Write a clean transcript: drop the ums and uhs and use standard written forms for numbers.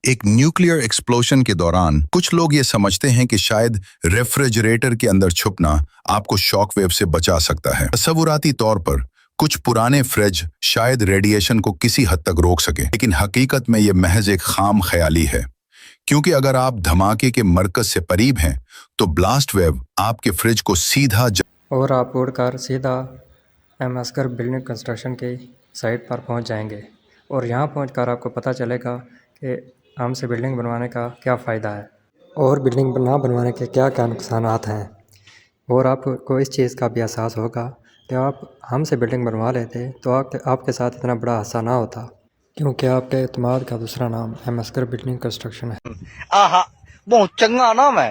एक nuclear explosion के दौरान कुछ लोग ये समझते हैं कि शायद रेफ्रिजरेटर के अंदर छुपना आपको शॉक वेव से बचा सकता है। तस्वुराती तौर पर कुछ पुराने फ्रिज शायद रेडिएशन को किसी हद तक रोक सके, लेकिन हकीकत में ये महज एक खाम ख्याली है, क्योंकि अगर आप धमाके के मरकज से करीब हैं तो ब्लास्ट वेव आपके फ्रिज को सीधा और आप उड़कर सीधा एम असगर बिल्डिंग कंस्ट्रक्शन की साइट पर पहुंच जाएंगे और यहां पहुंचकर आपको पता चलेगा कि हमसे बिल्डिंग बनवाने का क्या फ़ायदा है और बिल्डिंग ना बनवाने के क्या क्या नुकसानात हैं। और आपको इस चीज़ का भी एहसास होगा कि आप हमसे बिल्डिंग बनवा लेते तो आपके साथ इतना बड़ा हादसा ना होता, क्योंकि आपके एतमाद का दूसरा नाम एम असगर बिल्डिंग कंस्ट्रक्शन है। आहा बहुत चंगा नाम है।